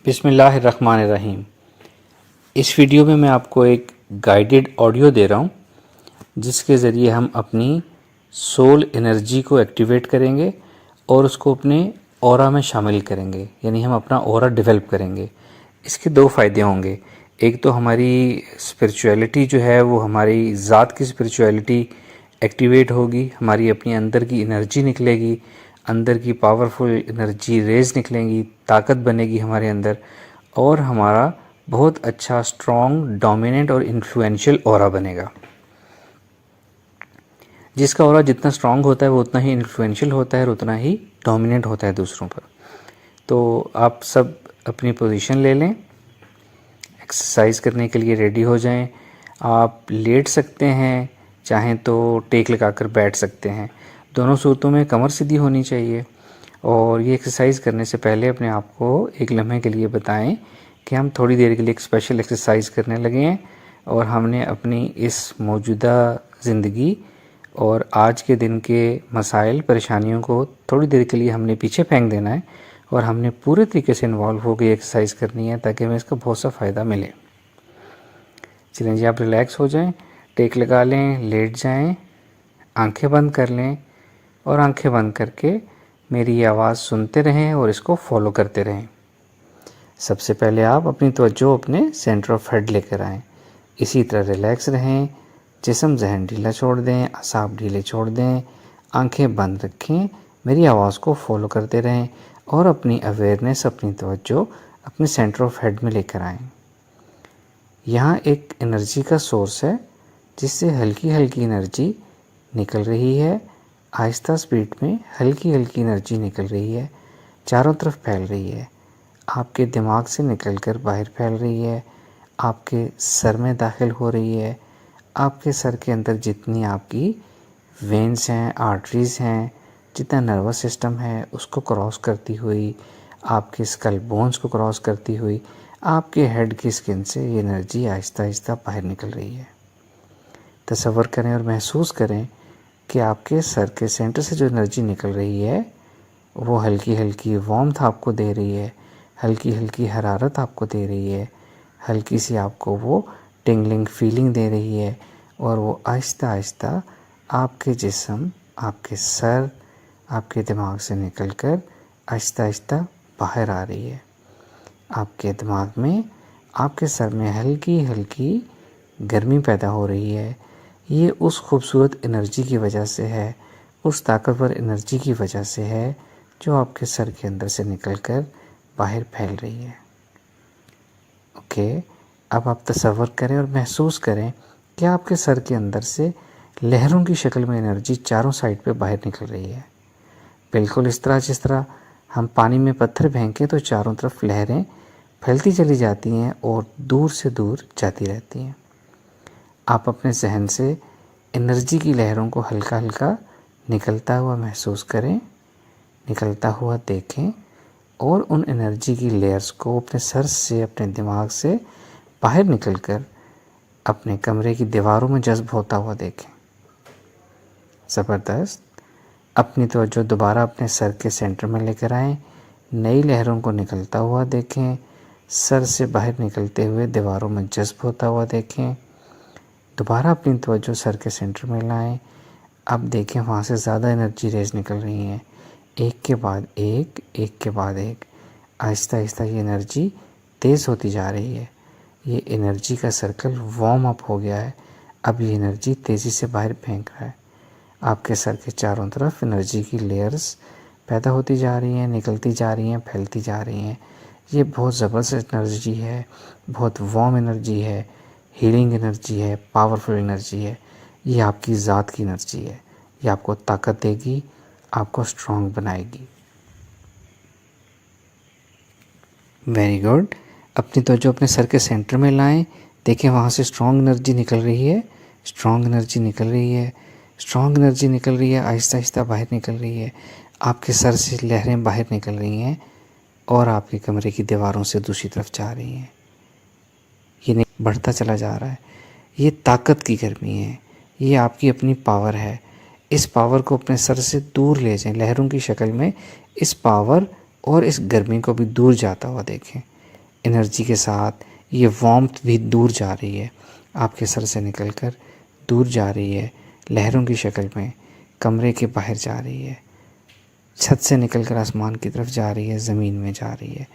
बिस्मिल्लाहिर्रहमानिर्रहीम। इस वीडियो में मैं आपको एक गाइडेड ऑडियो दे रहा हूँ जिसके ज़रिए हम अपनी सोल एनर्जी को एक्टिवेट करेंगे और उसको अपने ऑरा में शामिल करेंगे, यानी हम अपना ऑरा डेवलप करेंगे। इसके दो फ़ायदे होंगे। एक तो हमारी स्पिरिचुअलिटी जो है वो हमारी ज़ात की स्पिरिचुअलिटी एक्टिवेट होगी, हमारी अपनी अंदर की एनर्जी निकलेगी, अंदर की पावरफुल एनर्जी रेज निकलेंगी, ताकत बनेगी हमारे अंदर और हमारा बहुत अच्छा स्ट्रॉन्ग, डोमिनेंट और इन्फ्लुएंशियल ऑरा बनेगा। जिसका ऑरा जितना स्ट्रॉन्ग होता है वो उतना ही इन्फ्लुएंशियल होता है और उतना ही डोमिनेंट होता है दूसरों पर। तो आप सब अपनी पोजीशन ले लें, एक्सरसाइज करने के लिए रेडी हो जाएं। आप लेट सकते हैं, चाहें तो टेक लगाकर बैठ सकते हैं। दोनों सूरतों में कमर सीधी होनी चाहिए। और ये एक्सरसाइज करने से पहले अपने आप को एक लम्हे के लिए बताएं कि हम थोड़ी देर के लिए एक स्पेशल एक्सरसाइज करने लगे हैं और हमने अपनी इस मौजूदा ज़िंदगी और आज के दिन के मसाइल परेशानियों को थोड़ी देर के लिए हमने पीछे फेंक देना है और हमने पूरे तरीके से इन्वॉल्व हो गई एक्सरसाइज करनी है ताकि हमें इसका बहुत सा फ़ायदा मिले। चलें जी, आप रिलैक्स हो जाएं, टेक लगा लें, लेट जाएं, आंखें बंद कर लें और आंखें बंद करके मेरी ये आवाज़ सुनते रहें और इसको फॉलो करते रहें। सबसे पहले आप अपनी तवज्जो अपने सेंटर ऑफ हेड लेकर आएँ। इसी तरह रिलैक्स रहें, जिस्म ज़हन ढीला छोड़ दें, असाब ढीले छोड़ दें, आंखें बंद रखें, मेरी आवाज़ को फॉलो करते रहें और अपनी अवेयरनेस, अपनी तवज्जो अपने सेंटर ऑफ हेड में लेकर आएँ। यहाँ एक एनर्जी का सोर्स है जिससे हल्की हल्की एनर्जी निकल रही है, आहिस्ता स्पीड में हल्की हल्की एनर्जी निकल रही है, चारों तरफ फैल रही है, आपके दिमाग से निकलकर बाहर फैल रही है, आपके सर में दाखिल हो रही है, आपके सर के अंदर जितनी आपकी वेन्स हैं, आर्टरीज़ हैं, जितना नर्वस सिस्टम है उसको क्रॉस करती हुई, आपके स्कल बोन्स को क्रॉस करती हुई आपके हेड की स्किन से ये एनर्जी आहिस्ता आहिस्ता बाहर निकल रही है। तसव्वुर करें और महसूस करें कि आपके सर के सेंटर से जो एनर्जी निकल रही है वो हल्की हल्की वार्मथ आपको दे रही है, हल्की हल्की हरारत आपको दे रही है, हल्की सी आपको वो टिंगलिंग फीलिंग दे रही है और वो आहिस्ता आहिस्ता आपके जिस्म, आपके सर, आपके दिमाग से निकलकर आहिस्ता आहिस्ता बाहर आ रही है। आपके दिमाग में, आपके सर में हल्की हल्की गर्मी पैदा हो रही है। ये उस खूबसूरत एनर्जी की वजह से है, उस ताकतवर एनर्जी की वजह से है जो आपके सर के अंदर से निकलकर बाहर फैल रही है। ओके, अब आप तसव्वुर करें और महसूस करें कि आपके सर के अंदर से लहरों की शक्ल में एनर्जी चारों साइड पे बाहर निकल रही है। बिल्कुल इस तरह जिस तरह हम पानी में पत्थर फेंकें तो चारों तरफ लहरें फैलती चली जाती हैं और दूर से दूर जाती रहती हैं। आप अपने जहन से एनर्जी की लहरों को हल्का हल्का निकलता हुआ महसूस करें, निकलता हुआ देखें और उन एनर्जी की लेयर्स को अपने सर से, अपने दिमाग से बाहर निकलकर अपने कमरे की दीवारों में जज्ब होता हुआ देखें। ज़बरदस्त। अपनी तवज्जो दोबारा अपने सर के सेंटर में लेकर आएं, नई लहरों को निकलता हुआ देखें, सर से बाहर निकलते हुए दीवारों में जज्ब होता हुआ देखें। दोबारा अपनी तवज्जो सर के सेंटर में लाएं। अब देखें वहाँ से ज़्यादा एनर्जी रेज निकल रही हैं, एक के बाद एक, एक के बाद एक, आहिस्ता आहिस्ता ये एनर्जी तेज़ होती जा रही है। ये एनर्जी का सर्कल वार्म अप हो गया है। अब ये एनर्जी तेज़ी से बाहर फेंक रहा है। आपके सर के चारों तरफ एनर्जी की लेयर्स पैदा होती जा रही हैं, निकलती जा रही हैं, फैलती जा रही हैं। ये बहुत ज़बरदस्त एनर्जी है, बहुत वार्म एनर्जी है, हीलिंग एनर्जी है, पावरफुल एनर्जी है। ये आपकी ज़ात की एनर्जी है। ये आपको ताकत देगी, आपको स्ट्रॉन्ग बनाएगी। Very good. अपनी तवज्जो अपने सर के सेंटर में लाएं। देखें वहाँ से स्ट्रॉन्ग एनर्जी निकल रही है, स्ट्रॉन्ग एनर्जी निकल रही है, स्ट्रॉन्ग एनर्जी निकल रही है, आहिस्ता आहिस्ता बाहर निकल रही है। आपके सर से लहरें बाहर निकल रही हैं और आपके कमरे की दीवारों से दूसरी तरफ जा रही हैं। ये बढ़ता चला जा रहा है। ये ताकत की गर्मी है, ये आपकी अपनी पावर है। इस पावर को अपने सर से दूर ले जाएं, लहरों की शक्ल में इस पावर और इस गर्मी को भी दूर जाता हुआ देखें। एनर्जी के साथ ये वार्मथ भी दूर जा रही है, आपके सर से निकलकर दूर जा रही है, लहरों की शक्ल में कमरे के बाहर जा रही है, छत से निकलकर आसमान की तरफ जा रही है, ज़मीन में जा रही है।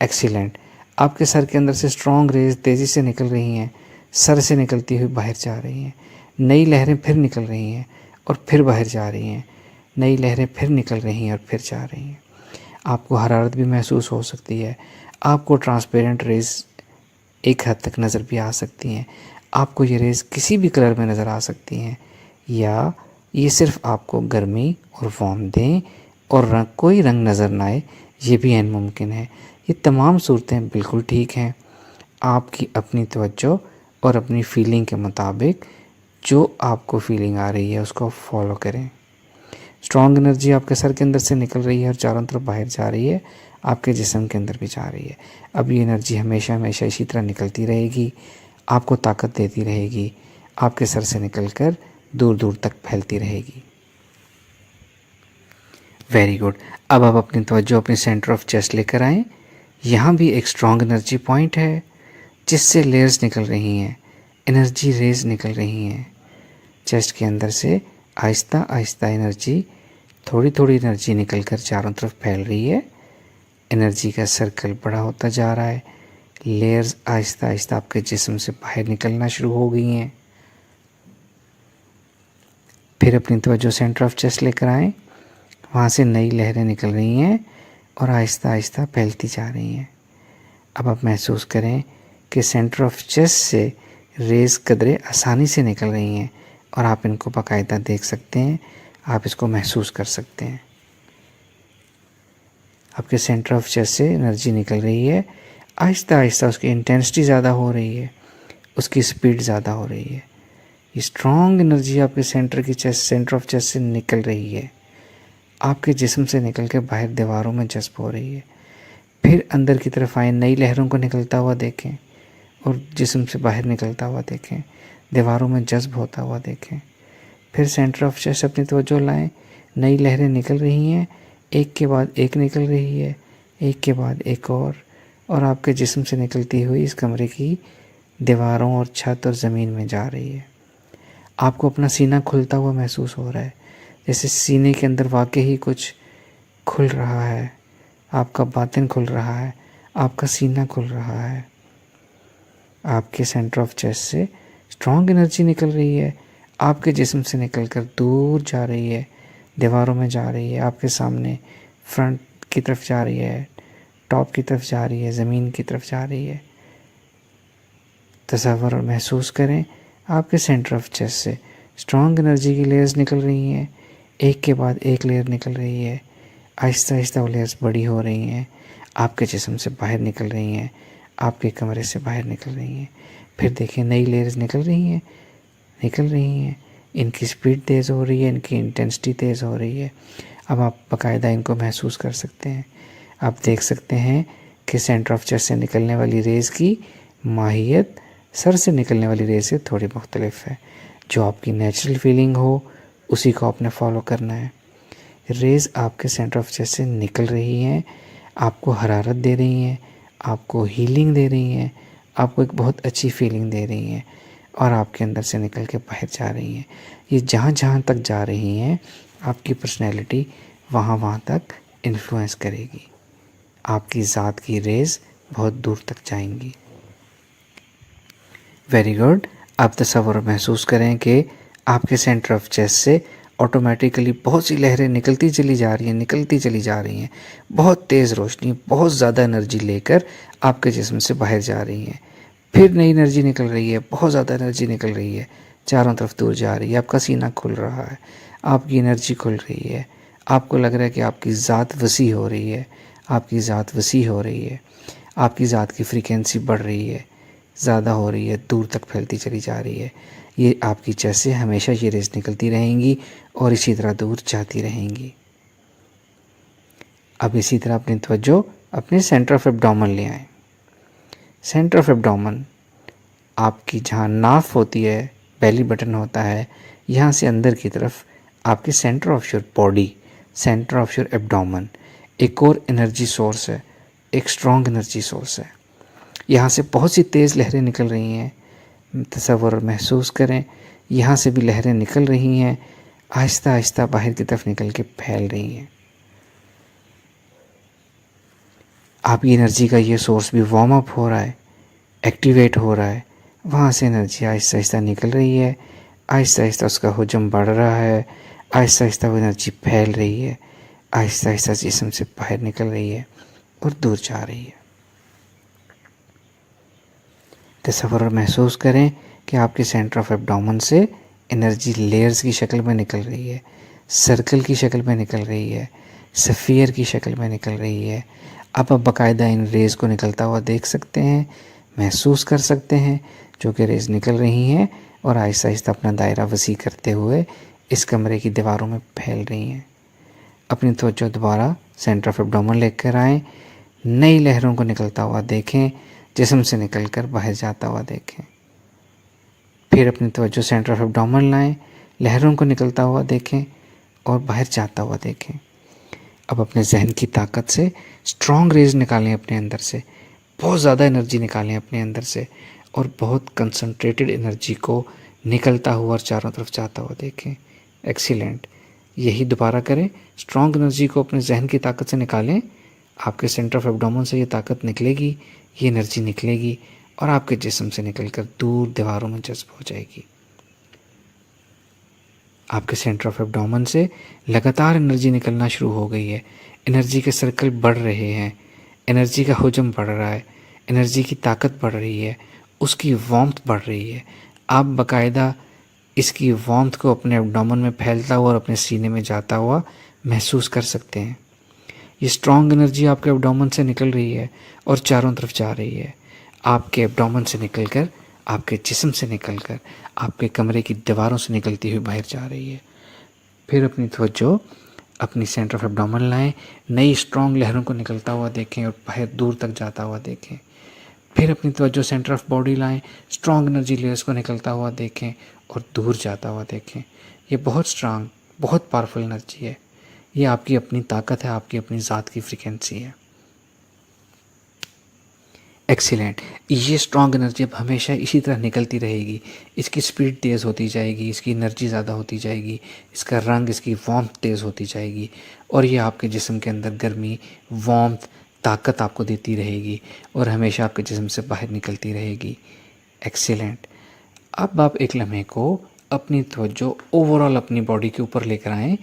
एक्सीलेंट। आपके सर के अंदर से स्ट्रॉन्ग रेज तेज़ी से निकल रही हैं, सर से निकलती हुई बाहर जा रही हैं। नई लहरें फिर निकल रही हैं और फिर बाहर जा रही हैं, नई लहरें फिर निकल रही हैं और फिर जा रही हैं। आपको हरारत भी महसूस हो सकती है, आपको ट्रांसपेरेंट रेज एक हद तक नज़र भी आ सकती हैं, आपको ये रेज किसी भी कलर में नज़र आ सकती हैं, या ये सिर्फ आपको गर्मी और वार्म दें और कोई रंग नज़र ना आए, ये भी ऐन मुमकिन है। ये तमाम सूरतें बिल्कुल ठीक हैं। आपकी अपनी तवज्जो और अपनी फीलिंग के मुताबिक जो आपको फीलिंग आ रही है उसको फॉलो करें। स्ट्रॉन्ग एनर्जी आपके सर के अंदर से निकल रही है और चारों तरफ बाहर जा रही है, आपके जिस्म के अंदर भी जा रही है। अब ये एनर्जी हमेशा हमेशा इसी तरह निकलती रहेगी, आपको ताकत देती रहेगी, आपके सर से निकलकर दूर दूर तक फैलती रहेगी। Very good. अब आप अपनी तवज्जो अपने सेंटर ऑफ चेस्ट लेकर आएँ। यहाँ भी एक स्ट्रॉन्ग एनर्जी पॉइंट है जिससे लेयर्स निकल रही हैं, एनर्जी रेज निकल रही हैं। चेस्ट के अंदर से आहिस्ता आहिस्ता एनर्जी, थोड़ी थोड़ी एनर्जी निकलकर चारों तरफ फैल रही है। एनर्जी का सर्कल बड़ा होता जा रहा है, लेयर्स आहिस्ता आहिस्ता आपके जिस्म से बाहर निकलना शुरू हो गई हैं। फिर अपनी तवज्जो सेंटर ऑफ चेस्ट लेकर आएँ, वहाँ से नई लहरें निकल रही हैं और आहिस्ता आहिस्ता फैलती जा रही हैं। अब आप महसूस करें कि सेंटर ऑफ चेस्ट से रेज कदरे आसानी से निकल रही हैं और आप इनको बाकायदा देख सकते हैं, आप इसको महसूस कर सकते हैं। आपके सेंटर ऑफ चेस्ट से एनर्जी निकल रही है, आहिस्ता आहिस्ता उसकी इंटेंसिटी ज़्यादा हो रही है, उसकी स्पीड ज़्यादा हो रही है। ये स्ट्रॉन्ग एनर्जी आपके सेंटर ऑफ चेस्ट से निकल रही है, आपके जिस्म से निकल के बाहर दीवारों में जज्ब हो रही है। फिर अंदर की तरफ आए, नई लहरों को निकलता हुआ देखें और जिस्म से बाहर निकलता हुआ देखें, दीवारों में जज्ब होता हुआ देखें। फिर सेंटर ऑफ चेस्ट अपनी तवज्जो लाएं, नई लहरें निकल रही हैं, एक के बाद एक निकल रही है, एक के बाद एक और आपके जिस्म से निकलती हुई इस कमरे की दीवारों और छत और ज़मीन में जा रही है। आपको अपना सीना खुलता हुआ महसूस हो रहा है, जैसे सीने के अंदर वाकई ही कुछ खुल रहा है, आपका बातिन खुल रहा है, आपका सीना खुल रहा है। आपके सेंटर ऑफ चेस्ट से स्ट्रॉन्ग एनर्जी निकल रही है, आपके जिस्म से निकलकर दूर जा रही है, दीवारों में जा रही है, आपके सामने फ्रंट की तरफ जा रही है, टॉप की तरफ जा रही है, ज़मीन की तरफ जा रही है। तसव्वुर और महसूस करें, आपके सेंटर ऑफ चेस्ट से स्ट्रॉन्ग एनर्जी की लेयर्स निकल रही हैं, एक के बाद एक लेयर निकल रही है, आहिस्ता आहिस्ता वो लेयर्स बड़ी हो रही हैं, आपके जिस्म से बाहर निकल रही हैं, आपके कमरे से बाहर निकल रही हैं। फिर देखें, नई लेयर्स निकल रही हैं, इनकी स्पीड तेज़ हो रही है, इनकी इंटेंसिटी तेज़ हो रही है। अब आप बाकायदा इनको महसूस कर सकते हैं। आप देख सकते हैं कि सेंटर ऑफ चेस्ट से निकलने वाली रेज़ की माहियत सर से निकलने वाली रेज़ से थोड़ी मुख्तलिफ है। जो आपकी नेचुरल फीलिंग हो उसी को आपने फॉलो करना है। रेज़ आपके सेंटर ऑफ चेस्ट से निकल रही हैं, आपको हरारत दे रही हैं, आपको हीलिंग दे रही हैं, आपको एक बहुत अच्छी फीलिंग दे रही हैं और आपके अंदर से निकल के बाहर जा रही हैं। ये जहाँ जहाँ तक जा रही हैं, आपकी पर्सनैलिटी वहाँ तक इन्फ्लुएंस करेगी। आपकी ज़ात की रेज़ बहुत दूर तक जाएंगी। Very good. आप तसव्वुर महसूस करें कि आपके सेंटर ऑफ चेस्ट से ऑटोमेटिकली बहुत सी लहरें निकलती चली जा रही हैं, बहुत तेज़ रोशनी, बहुत ज़्यादा एनर्जी लेकर आपके जिस्म से बाहर जा रही हैं। फिर नई एनर्जी निकल रही है, बहुत ज़्यादा एनर्जी निकल रही है, चारों तरफ दूर जा रही है, आपका सीना खुल रहा है, आपकी एनर्जी खुल रही है, आपको लग रहा है कि आपकी ज़ात वसी हो रही है, आपकी ज़ात वसी हो रही है, आपकी ज़ात की फ्रीक्वेंसी बढ़ रही है, ज़्यादा हो रही है, दूर तक फैलती चली जा रही है। ये आपकी चेस्ट से हमेशा ये रेज़ निकलती रहेंगी और इसी तरह दूर जाती रहेंगी। अब इसी तरह अपनी तवज्जो अपने सेंटर ऑफ एब्डोमेन ले आएँ। सेंटर ऑफ एब्डोमेन आपकी जहाँ नाफ होती है, बेली बटन होता है, यहाँ से अंदर की तरफ आपके centre of your body, centre of your abdomen एक और एनर्जी सोर्स है, एक स्ट्रॉन्ग एनर्जी सोर्स है। यहाँ से बहुत सी तेज़ लहरें निकल रही हैं। तसव्वुर और महसूस करें, यहाँ से भी लहरें निकल रही हैं, आहिस्ता आहिस्ता बाहर की तरफ निकल के फैल रही हैं। आपकी एनर्जी का ये सोर्स भी वार्म अप हो रहा है, एक्टिवेट हो रहा है। वहाँ से एनर्जी आहिस्ता आहिस्ता निकल रही है, आहिस्ता आहिस्ता उसका हुजम बढ़ रहा है, आहिस्ता आहिस्ता वो एनर्जी फैल रही है, आहिस्ता आहिस्ता जिस्म से बाहर निकल रही है और दूर जा रही है। तसव्वुर और महसूस करें कि आपके सेंटर ऑफ एब्डोमेन से एनर्जी लेयर्स की शक्ल में निकल रही है, सर्कल की शक्ल में निकल रही है, सफ़ियर की शक्ल में निकल रही है। आप बाकायदा इन रेज़ को निकलता हुआ देख सकते हैं, महसूस कर सकते हैं, जो कि रेज़ निकल रही हैं और आहिस्ता आहिस्ता अपना दायरा वसी करते हुए इस कमरे की दीवारों में फैल रही हैं। अपनी तवज्जो दोबारा सेंटर ऑफ एब्डोमेन लेकर आएँ, नई लहरों को निकलता हुआ देखें, जिस्म से निकलकर बाहर जाता हुआ देखें। फिर अपनी तवज्जो सेंटर ऑफ एब्डोमेन लाएं, लहरों को निकलता हुआ देखें और बाहर जाता हुआ देखें। अब अपने जहन की ताकत से स्ट्रॉन्ग रेज निकालें अपने अंदर से, बहुत ज़्यादा एनर्जी निकालें अपने अंदर से और बहुत कंसंट्रेटेड एनर्जी को निकलता हुआ और चारों तरफ जाता हुआ देखें। एक्सीलेंट, यही दोबारा करें। स्ट्रॉन्ग एनर्जी को अपने जहन की ताकत से निकालें, आपके सेंटर ऑफ एब्डोमेन से ये ताकत निकलेगी, ये एनर्जी निकलेगी और आपके जिस्म से निकलकर दूर दीवारों में जज्ब हो जाएगी। आपके सेंटर ऑफ एब्डोमेन से लगातार एनर्जी निकलना शुरू हो गई है, एनर्जी के सर्कल बढ़ रहे हैं, एनर्जी का हुजम बढ़ रहा है, एनर्जी की ताकत बढ़ रही है, उसकी वार्मथ बढ़ रही है। आप बाकायदा इसकी वार्मथ को अपने एब्डोमेन में फैलता हुआ और अपने सीने में जाता हुआ महसूस कर सकते हैं। ये स्ट्रॉन्ग एनर्जी आपके एब्डोमेन से निकल रही है और चारों तरफ जा रही है, आपके एब्डोमेन से निकलकर, आपके जिस्म से निकलकर, आपके कमरे की दीवारों से निकलती हुई बाहर जा रही है। फिर अपनी तवज्जो अपनी सेंटर ऑफ एब्डोमेन लाएं, नई स्ट्रॉन्ग लहरों को निकलता हुआ देखें और बाहर दूर तक जाता हुआ देखें। फिर अपनी तवज्जो सेंटर ऑफ बॉडी लाएं, स्ट्रॉन्ग एनर्जी लेयर्स को निकलता हुआ देखें और दूर जाता हुआ देखें। ये बहुत स्ट्रांग, बहुत पावरफुल एनर्जी है। ये आपकी अपनी ताकत है, आपकी अपनी ज़ात की फ्रीक्वेंसी है। एक्सीलेंट, ये स्ट्रॉन्ग एनर्जी अब हमेशा इसी तरह निकलती रहेगी, इसकी स्पीड तेज़ होती जाएगी, इसकी एनर्जी ज़्यादा होती जाएगी, इसका रंग, इसकी वार्मथ तेज़ होती जाएगी और ये आपके जिस्म के अंदर गर्मी, वार्मथ, ताकत आपको देती रहेगी और हमेशा आपके जिस्म से बाहर निकलती रहेगी। एक्सीलेंट, अब आप एक लम्हे को अपनी तवज्जो ओवरऑल अपनी बॉडी के ऊपर लेकर आएँ,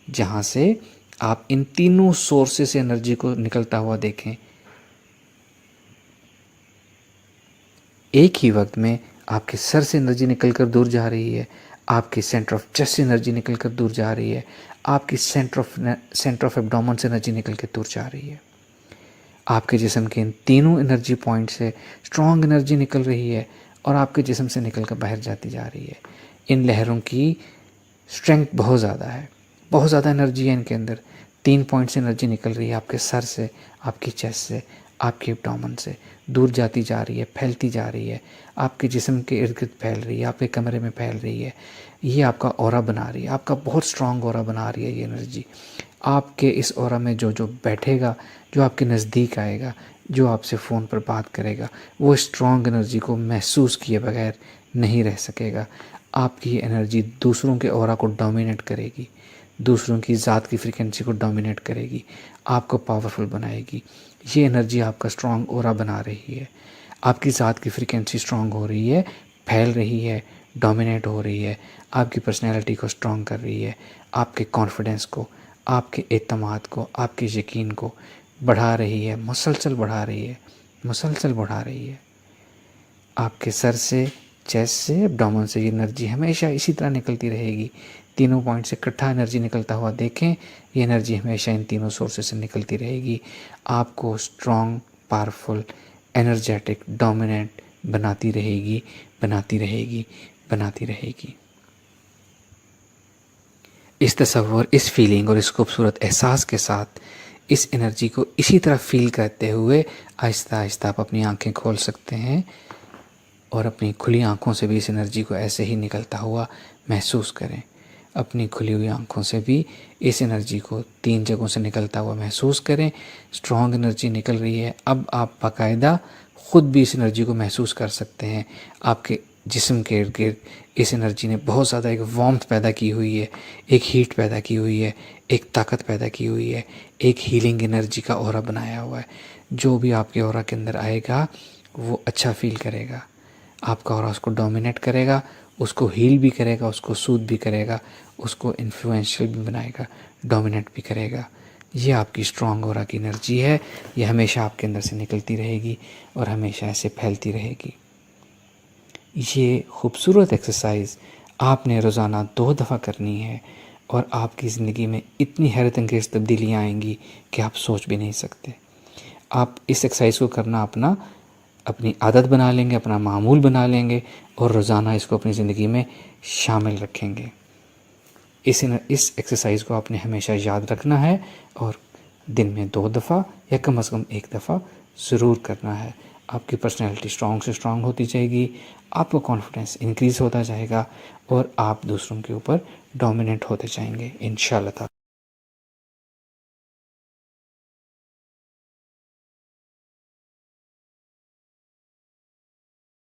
जहाँ से आप इन तीनों सोर्सेस से एनर्जी को निकलता हुआ देखें। एक ही वक्त में आपके सर से एनर्जी निकलकर दूर जा रही है, आपके सेंटर ऑफ चेस्ट से एनर्जी निकलकर दूर जा रही है, आपकी सेंटर ऑफ एब्डोमेन से एनर्जी निकलकर दूर जा रही है। आपके जिस्म के इन तीनों एनर्जी पॉइंट से स्ट्रॉन्ग एनर्जी निकल रही है और आपके जिस्म से निकलकर बाहर जाती जा रही है। इन लहरों की स्ट्रेंथ बहुत ज़्यादा है, बहुत ज़्यादा एनर्जी है इनके अंदर। 3 पॉइंट से एनर्जी निकल रही है, आपके सर से, आपकी चेस्ट से, आपके एब्डोमेन से, दूर जाती जा रही है, फैलती जा रही है, आपके जिस्म के इर्द गिर्द फैल रही है, आपके कमरे में फैल रही है। ये आपका ऑरा बना रही है, आपका बहुत स्ट्रॉन्ग ऑरा बना रही है ये एनर्जी। आपके इस ऑरा में जो जो बैठेगा, जो आपके नज़दीक आएगा, जो आपसे फ़ोन पर बात करेगा, वो स्ट्रॉन्ग एनर्जी को महसूस किए बगैर नहीं रह सकेगा। आपकी एनर्जी दूसरों के ऑरा को डोमिनेट करेगी, दूसरों की ज़ात की फ्रीक्वेंसी को डोमिनेट करेगी, आपको पावरफुल बनाएगी। ये एनर्जी आपका स्ट्रॉन्ग ऑरा बना रही है, आपकी ज़ात की फ्रीक्वेंसी स्ट्रॉन्ग हो रही है, फैल रही है, डोमिनेट हो रही है, आपकी पर्सनैलिटी को स्ट्रॉन्ग कर रही है, आपके कॉन्फिडेंस को, आपके एतमाद को, आपके यकीन को बढ़ा रही है, मुसलसल बढ़ा रही है, मुसलसल बढ़ा रही है। आपके सर से, चेस्ट से, एब्डोमेन से ये एनर्जी हमेशा इसी तरह निकलती रहेगी। तीनों पॉइंट से इकट्ठा एनर्जी निकलता हुआ देखें, ये एनर्जी हमेशा इन तीनों सोर्सेस से निकलती रहेगी, आपको स्ट्रॉन्ग, पावरफुल, एनर्जेटिक, डोमिनेंट बनाती रहेगी, बनाती रहेगी, बनाती रहेगी। इस तसव्वुर, इस फीलिंग और इस खूबसूरत एहसास के साथ इस एनर्जी को इसी तरह फील करते हुए आहिस्ता आहिस्ता आप अपनी आंखें खोल सकते हैं और अपनी खुली आंखों से भी इस एनर्जी को ऐसे ही निकलता हुआ महसूस करें। अपनी खुली हुई आंखों से भी इस एनर्जी को 3 जगहों से निकलता हुआ महसूस करें। स्ट्रॉन्ग एनर्जी निकल रही है। अब आप बाकायदा ख़ुद भी इस एनर्जी को महसूस कर सकते हैं। आपके जिस्म के इर्द गिर्द इस एनर्जी ने बहुत ज़्यादा एक वार्मथ पैदा की हुई है, एक हीट पैदा की हुई है, एक ताकत पैदा की हुई है, एक हीलिंग एनर्जी का ऑरा बनाया हुआ है। जो भी आपके ऑरा के अंदर आएगा वो अच्छा फील करेगा, आपका ऑरा उसको डोमिनेट करेगा, उसको हील भी करेगा, उसको सूद भी करेगा, उसको इन्फ्लुएंशियल भी बनाएगा, डोमिनेट भी करेगा। ये आपकी स्ट्रॉन्ग ऑरा की एनर्जी है। ये हमेशा आपके अंदर से निकलती रहेगी और हमेशा ऐसे फैलती रहेगी। ये खूबसूरत एक्सरसाइज आपने रोज़ाना 2 दफ़ा करनी है और आपकी ज़िंदगी में इतनी हैरत अंगेज़ तब्दीलियाँ आएंगी कि आप सोच भी नहीं सकते। आप इस एक्सरसाइज को करना अपनी आदत बना लेंगे, अपना मामूल बना लेंगे और रोज़ाना इसको अपनी ज़िंदगी में शामिल रखेंगे। इस एक्सरसाइज को आपने हमेशा याद रखना है और दिन में 2 दफ़ा या कम से कम 1 दफ़ा ज़रूर करना है। आपकी पर्सनैलिटी स्ट्रॉन्ग से स्ट्रॉन्ग होती जाएगी, आपका कॉन्फिडेंस इंक्रीज़ होता जाएगा और आप दूसरों के ऊपर डोमिनेट होते जाएंगे इंशाअल्लाह।